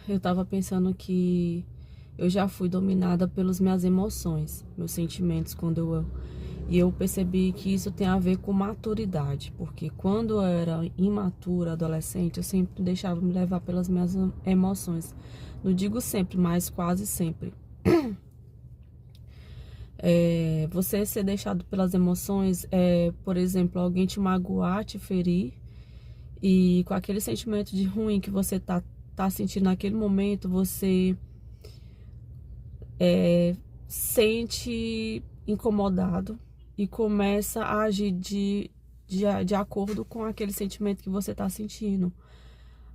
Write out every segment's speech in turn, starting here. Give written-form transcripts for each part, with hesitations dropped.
eu tava pensando que eu já fui dominada pelas minhas emoções, meus sentimentos e eu percebi que isso tem a ver com maturidade, porque quando eu era imatura, adolescente, eu sempre deixava me levar pelas minhas emoções. Não digo sempre, mas quase sempre. Você ser deixado pelas emoções, por exemplo, alguém te magoar, te ferir, e com aquele sentimento de ruim que você tá sentindo naquele momento, você sente incomodado e começa a agir de acordo com aquele sentimento que você tá sentindo.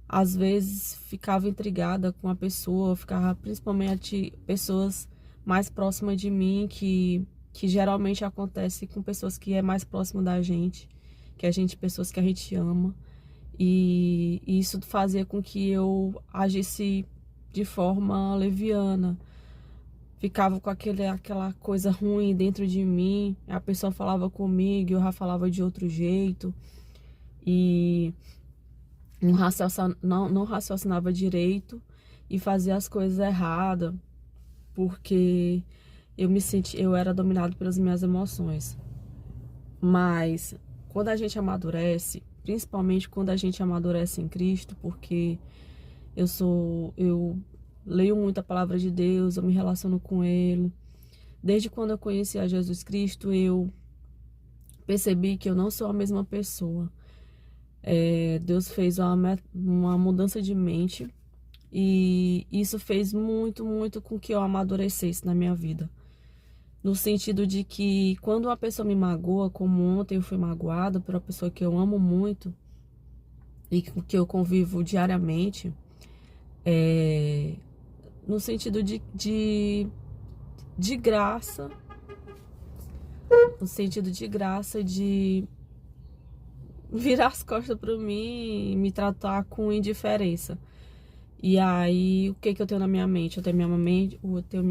Às vezes ficava intrigada com a pessoa, ficava principalmente pessoas mais próximas de mim, que geralmente acontece com pessoas que é mais próximo da gente, pessoas que a gente ama. E isso fazia com que eu agisse de forma leviana. Ficava com aquela coisa ruim dentro de mim. A pessoa falava comigo, eu já falava de outro jeito. E não raciocinava direito e fazia as coisas erradas, porque eu era dominado pelas minhas emoções. Mas quando a gente amadurece, principalmente quando a gente amadurece em Cristo, porque eu leio muito a palavra de Deus, eu me relaciono com Ele. Desde quando eu conheci a Jesus Cristo, eu percebi que eu não sou a mesma pessoa. Deus fez uma mudança de mente e isso fez muito, muito com que eu amadurecesse na minha vida. No sentido de que quando uma pessoa me magoa, como ontem eu fui magoada por uma pessoa que eu amo muito e com que eu convivo diariamente, no sentido de graça, no sentido de graça, de virar as costas para mim e me tratar com indiferença. E aí, o que eu tenho na minha mente? Eu tenho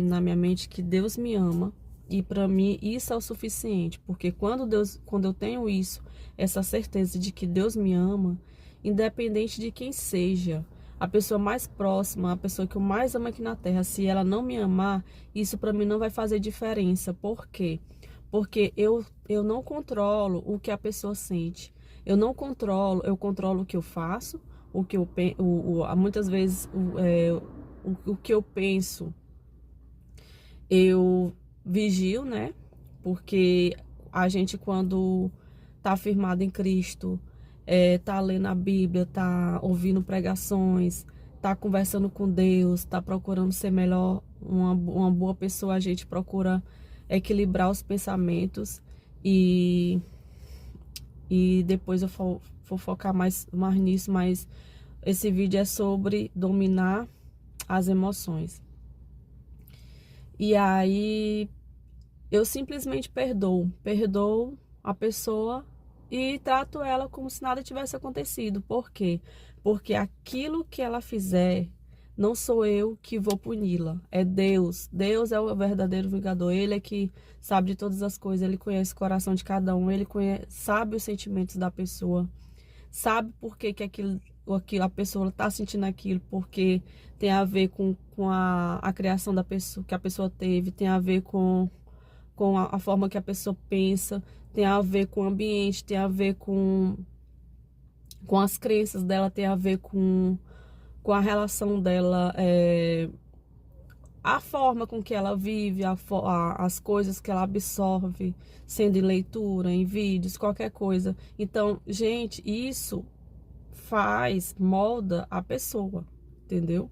na minha mente que Deus me ama. E para mim isso é o suficiente, porque quando eu tenho isso, essa certeza de que Deus me ama, independente de quem seja, a pessoa mais próxima, a pessoa que eu mais amo aqui na Terra, se ela não me amar, isso para mim não vai fazer diferença. Por quê? Porque eu não controlo o que a pessoa sente. Eu controlo o que eu faço, o que eu penso, muitas vezes o que eu penso, eu vigio, né? Porque a gente, quando tá firmado em Cristo, tá lendo a Bíblia, tá ouvindo pregações, tá conversando com Deus, tá procurando ser melhor, uma boa pessoa, a gente procura equilibrar os pensamentos e depois eu vou focar mais nisso, mas esse vídeo é sobre dominar as emoções. E aí eu simplesmente perdoo a pessoa e trato ela como se nada tivesse acontecido. Por quê? Porque aquilo que ela fizer, não sou eu que vou puni-la, é Deus. Deus é o verdadeiro vingador, Ele é que sabe de todas as coisas, Ele conhece o coração de cada um, Ele sabe os sentimentos da pessoa, sabe por que a pessoa está sentindo aquilo, porque tem a ver com a criação da pessoa, que a pessoa teve, tem a ver com a forma que a pessoa pensa, tem a ver com o ambiente, tem a ver com as crenças dela, tem a ver com a relação dela, a forma com que ela vive, as coisas que ela absorve, sendo em leitura, em vídeos, qualquer coisa. Então, gente, isso molda a pessoa, entendeu?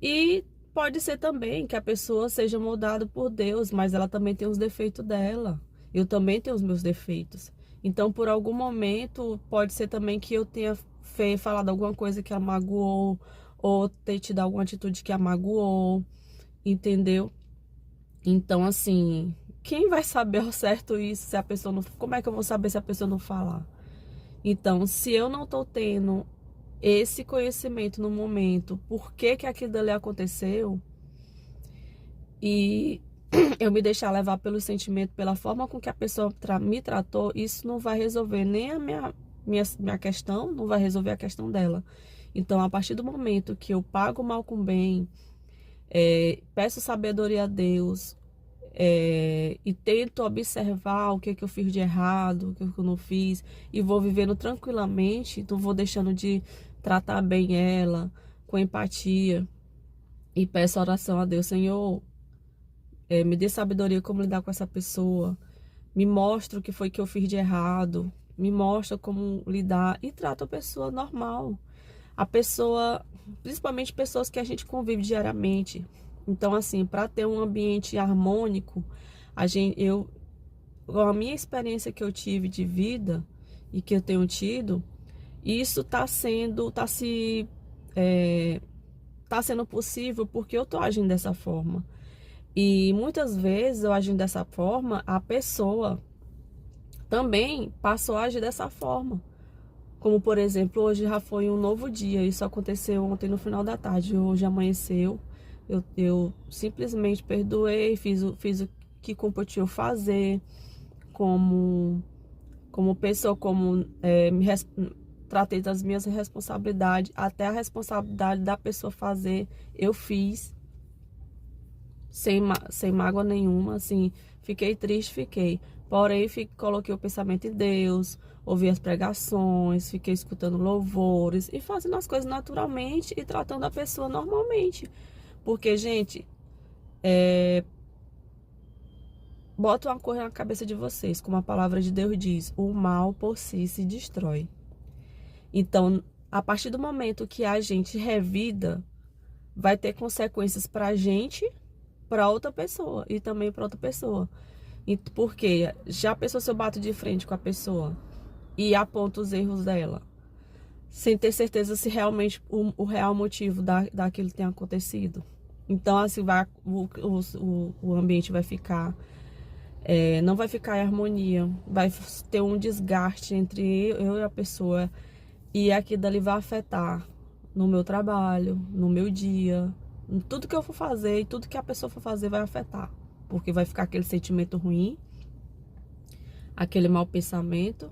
E pode ser também que a pessoa seja moldada por Deus, mas ela também tem os defeitos dela. Eu também tenho os meus defeitos. Então, por algum momento, pode ser também que eu tenha falado alguma coisa que a magoou, ou ter tido alguma atitude que a magoou, entendeu? Então, assim, quem vai saber ao certo isso se a pessoa não... Como é que eu vou saber se a pessoa não falar? Então, se eu não tô tendo esse conhecimento no momento, por que aquilo dali aconteceu, e eu me deixar levar pelo sentimento, pela forma com que a pessoa me tratou, isso não vai resolver nem a minha questão, não vai resolver a questão dela. Então, a partir do momento que eu pago o mal com bem, peço sabedoria a Deus, e tento observar o que eu fiz de errado, o que eu não fiz, e vou vivendo tranquilamente, não vou deixando de tratar bem ela, com empatia, e peço oração a Deus, Senhor, me dê sabedoria como lidar com essa pessoa, me mostra o que foi que eu fiz de errado, me mostra como lidar, e trato a pessoa normal. A pessoa, principalmente pessoas que a gente convive diariamente. Então, assim, para ter um ambiente harmônico, com a minha experiência que eu tive de vida e que eu tenho tido, isso tá sendo possível porque eu tô agindo dessa forma. E muitas vezes eu agindo dessa forma, a pessoa também passou a agir dessa forma. Como, por exemplo, hoje já foi um novo dia. Isso aconteceu ontem no final da tarde. Hoje amanheceu. Eu simplesmente perdoei, fiz o que competiu fazer. Como pessoa, tratei das minhas responsabilidades. Até a responsabilidade da pessoa fazer, eu fiz. Sem mágoa nenhuma, assim, fiquei triste, fiquei. Porém, coloquei o pensamento em Deus, ouvi as pregações, fiquei escutando louvores e fazendo as coisas naturalmente e tratando a pessoa normalmente. Porque, gente, bota uma coisa na cabeça de vocês, como a palavra de Deus diz, o mal por si se destrói. Então, a partir do momento que a gente revida, vai ter consequências pra gente, para outra pessoa e também para outra pessoa. Porque já a pessoa, se eu bato de frente com a pessoa e aponto os erros dela, sem ter certeza se realmente o real motivo daquilo tem acontecido. Então, assim, o ambiente vai ficar, não vai ficar em harmonia, vai ter um desgaste entre eu e a pessoa, e aquilo dali vai afetar no meu trabalho, no meu dia, em tudo que eu for fazer e tudo que a pessoa for fazer vai afetar. Porque vai ficar aquele sentimento ruim, aquele mau pensamento,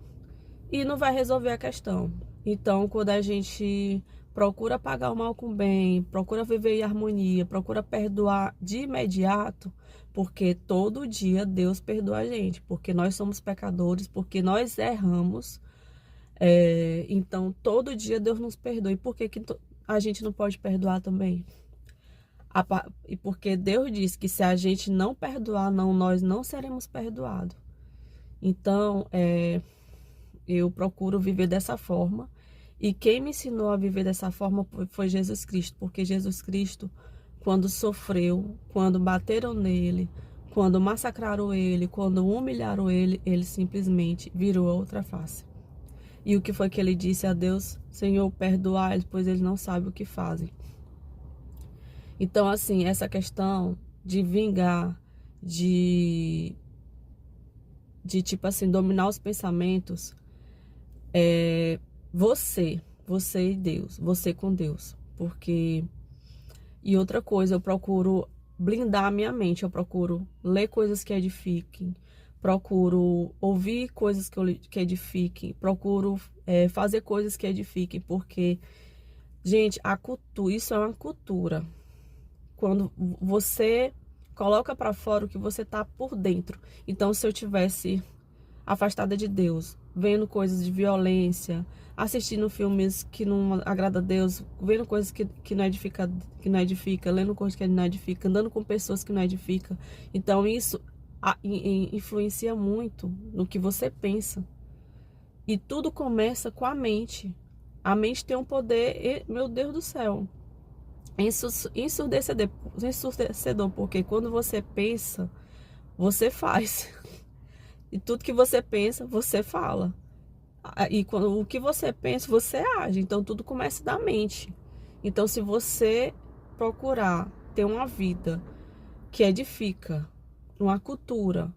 e não vai resolver a questão. Então, quando a gente procura pagar o mal com o bem, procura viver em harmonia, procura perdoar de imediato, porque todo dia Deus perdoa a gente, porque nós somos pecadores, porque nós erramos. Então, todo dia Deus nos perdoa. E por que a gente não pode perdoar também? E porque Deus diz que se a gente não perdoar, nós não seremos perdoados. Então, eu procuro viver dessa forma. E quem me ensinou a viver dessa forma foi Jesus Cristo. Porque Jesus Cristo, quando sofreu, quando bateram nele, quando massacraram ele, quando humilharam ele, ele simplesmente virou a outra face. E o que foi que ele disse a Deus? Senhor, perdoai-los, pois eles não sabem o que fazem. Então, assim, essa questão de vingar, de tipo assim, dominar os pensamentos, você e Deus, você com Deus. Porque, e outra coisa, eu procuro blindar a minha mente, eu procuro ler coisas que edifiquem, procuro ouvir coisas que edifiquem, procuro fazer coisas que edifiquem, porque, gente, isso é uma cultura. Quando você coloca para fora o que você tá por dentro. Então, se eu tivesse afastada de Deus, vendo coisas de violência, assistindo filmes que não agrada a Deus, vendo coisas que não edifica, lendo coisas que não edifica, andando com pessoas que não edifica. Então, isso influencia muito no que você pensa. E tudo começa com a mente. A mente tem um poder, meu Deus do céu, ensurdecedor, porque quando você pensa, você faz. E tudo que você pensa, você fala. E o que você pensa, você age. Então tudo começa da mente. Então, se você procurar ter uma vida que edifica, uma cultura,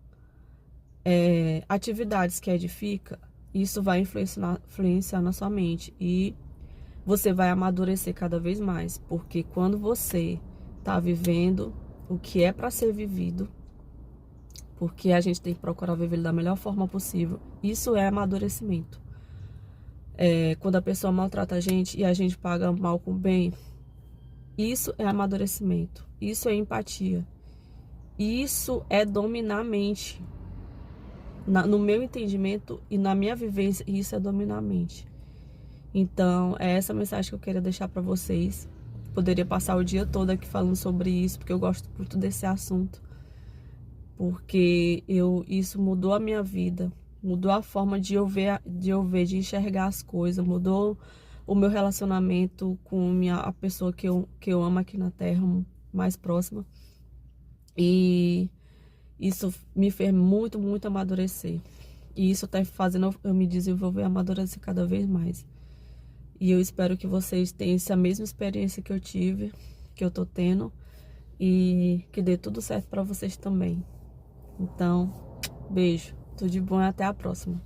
atividades que edifica, isso vai influenciar na sua mente. E você vai amadurecer cada vez mais, porque quando você está vivendo o que é para ser vivido, porque a gente tem que procurar viver da melhor forma possível, isso é amadurecimento. quando a pessoa maltrata a gente e a gente paga mal com bem, isso é amadurecimento, isso é empatia, isso é dominar a mente. No meu entendimento e na minha vivência, isso é dominar a mente. Então, é essa mensagem que eu queria deixar para vocês. Poderia passar o dia todo aqui falando sobre isso, porque eu gosto muito desse assunto. Porque isso mudou a minha vida, mudou a forma de eu ver, de enxergar as coisas, mudou o meu relacionamento com a pessoa que eu amo aqui na Terra, mais próxima. E isso me fez muito, muito amadurecer. E isso está fazendo eu me desenvolver e amadurecer cada vez mais. E eu espero que vocês tenham essa mesma experiência que eu tive, que eu tô tendo, e que dê tudo certo para vocês também. Então, beijo, tudo de bom e até a próxima.